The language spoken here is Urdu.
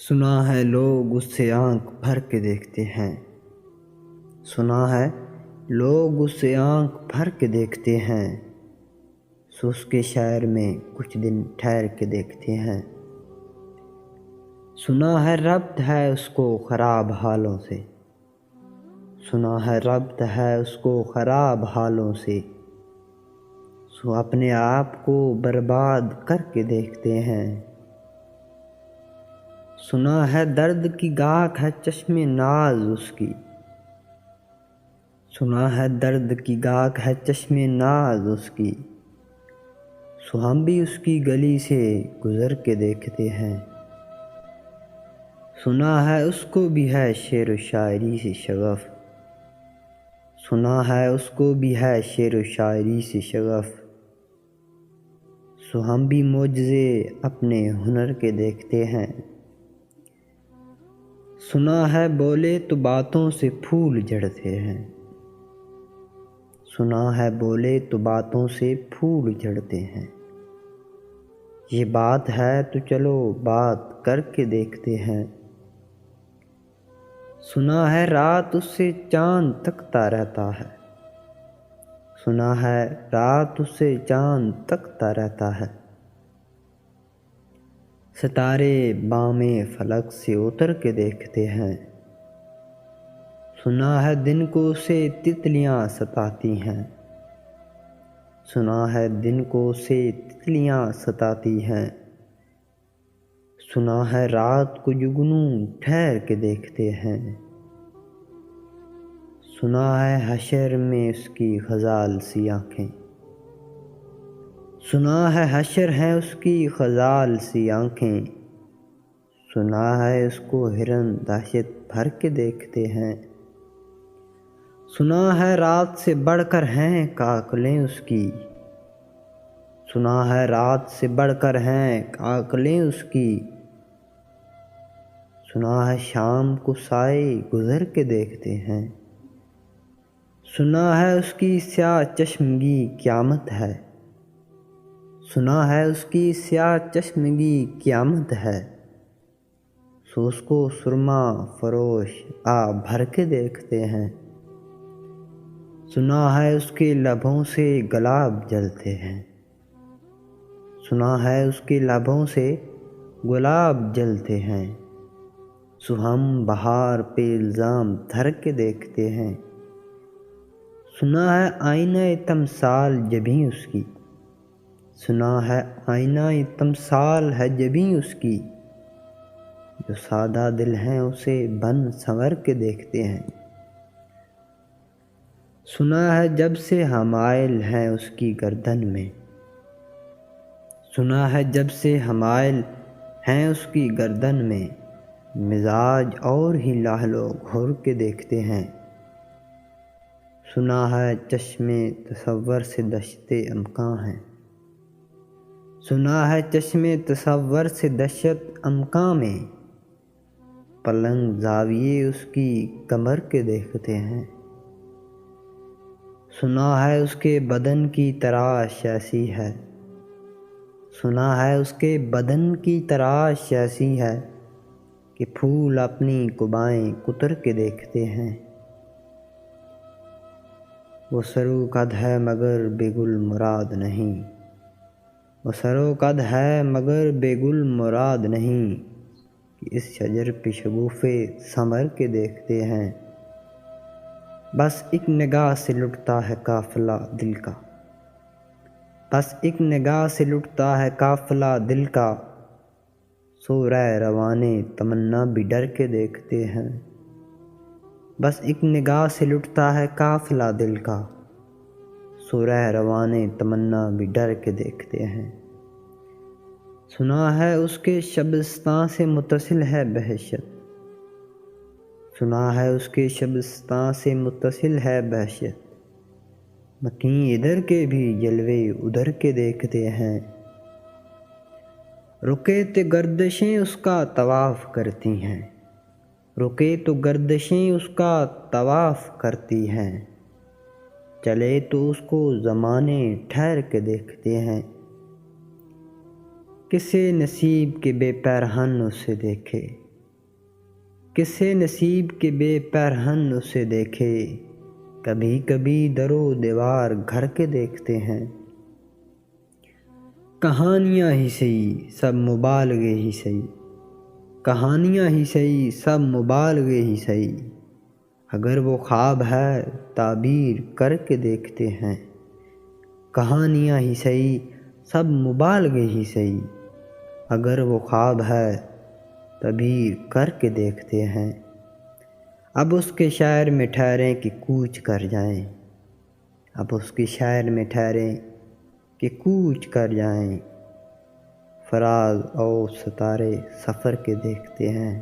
سنا ہے لوگ اس سے آنکھ بھر کے دیکھتے ہیں، سنا ہے لوگ اس سے آنکھ بھر کے دیکھتے ہیں، سو اس کے شہر میں کچھ دن ٹھہر کے دیکھتے ہیں۔ سنا ہے ربط ہے اس کو خراب حالوں سے، سنا ہے ربط ہے اس کو خراب حالوں سے، سو اپنے آپ کو برباد کر کے دیکھتے ہیں۔ سنا ہے درد کی گاہک ہے چشم ناز اس کی، سنا ہے درد کی گاہک ہے چشم ناز اس کی، سو ہم بھی اس کی گلی سے گزر کے دیکھتے ہیں۔ سنا ہے اس کو بھی ہے شعر و شاعری سے شغف، سنا ہے اس کو بھی ہے شعر و شاعری سے شغف، سو ہم بھی معجزے اپنے ہنر کے دیکھتے ہیں۔ سنا ہے بولے تو باتوں سے پھول جھڑتے ہیں، سنا ہے بولے تو باتوں سے پھول جھڑتے ہیں، یہ بات ہے تو چلو بات کر کے دیکھتے ہیں۔ سنا ہے رات اس سے چاند تکتا رہتا ہے، سنا ہے رات اس سے چاند تکتا رہتا ہے، ستارے بام فلک سے اتر کے دیکھتے ہیں۔ سنا ہے دن کو اسے تتلیاں ستاتی ہیں، سنا ہے دن کو اسے تتلیاں ستاتی ہیں، سنا ہے رات کو جگنو ٹھہر کے دیکھتے ہیں۔ سنا ہے حشر میں اس کی غزال سی آنکھیں، سنا ہے حشر ہے اس کی غزال سی آنکھیں، سنا ہے اس کو ہرن دہشت بھر کے دیکھتے ہیں۔ سنا ہے رات سے بڑھ کر ہیں کاکلیں اس کی، سنا ہے رات سے بڑھ کر ہیں کاکلیں اس کی، سنا ہے شام کو سائے گزر کے دیکھتے ہیں۔ سنا ہے اس کی سیاہ چشمگی قیامت ہے، سنا ہے اس کی سیاہ چشمگی قیامت ہے، سو اس کو سرما فروش آ بھر کے دیکھتے ہیں۔ سنا ہے اس کے لبوں سے گلاب جلتے ہیں، سنا ہے اس کے لبوں سے گلاب جلتے ہیں، سو ہم بہار پہ الزام دھر کے دیکھتے ہیں۔ سنا ہے آئینہ تمثال جبیں اس کی، سنا ہے آئینہ تمثال ہے جبیں اس کی، جو سادہ دل ہیں اسے بن سنور کے دیکھتے ہیں۔ سنا ہے جب سے حمائل ہیں اس کی گردن میں، سنا ہے جب سے حمائل ہیں اس کی گردن میں، مزاج اور ہی لاہلو گھور کے دیکھتے ہیں۔ سنا ہے چشم تصور سے دشت امکاں ہیں، سنا ہے چشم تصور سے دشت امکاں میں، پلنگ زاویے اس کی کمر کے دیکھتے ہیں۔ سنا ہے اس کے بدن کی تراش ایسی ہے، سنا ہے اس کے بدن کی تراش ایسی ہے، کہ پھول اپنی قبائیں کتر کے دیکھتے ہیں۔ وہ سرو قد ہے مگر بے گل مراد نہیں، وہ سرو قد ہے مگر بے گل مراد نہیں، کہ اس شجر پہ شگوفے ثمر کے دیکھتے ہیں۔ بس ایک نگاہ سے لٹتا ہے قافلہ دل کا، بس ایک نگاہ سے لٹتا ہے قافلہ دل کا، سو رہ روانے تمنا بھی ڈر کے دیکھتے ہیں۔ بس ایک نگاہ سے لٹتا ہے قافلہ دل کا، سو رہ روانے تمنا بھی ڈر کے دیکھتے ہیں۔ سنا ہے اس کے شبستان سے متصل ہے بہشت، سنا ہے اس کے شبستان سے متصل ہے بہشت، مکیں ادھر کے بھی جلوے ادھر کے دیکھتے ہیں۔ رکے تو گردشیں اس کا طواف کرتی ہیں، رکے تو گردشیں اس کا طواف کرتی ہیں، چلے تو اس کو زمانے ٹھہر کے دیکھتے ہیں۔ کسے نصیب کے بے پیرہن اسے دیکھے، کسے نصیب کے بے پیرہن اسے دیکھے، کبھی کبھی در و دیوار گھر کے دیکھتے ہیں۔ کہانیاں ہی سہی سب مبالغے ہی سہی، کہانیاں ہی سہی سب مبالغے ہی سہی، اگر وہ خواب ہے تعبیر کر کے دیکھتے ہیں۔ کہانیاں ہی سہی سب مبالغے ہی سہی، اگر وہ خواب ہے تعبیر کر کے دیکھتے ہیں۔ اب اس کے شہر میں ٹھہریں کہ کوچ کر جائیں، اب اس کے شہر میں ٹھہریں کہ کوچ کر جائیں، فراز اور ستارے سفر کے دیکھتے ہیں۔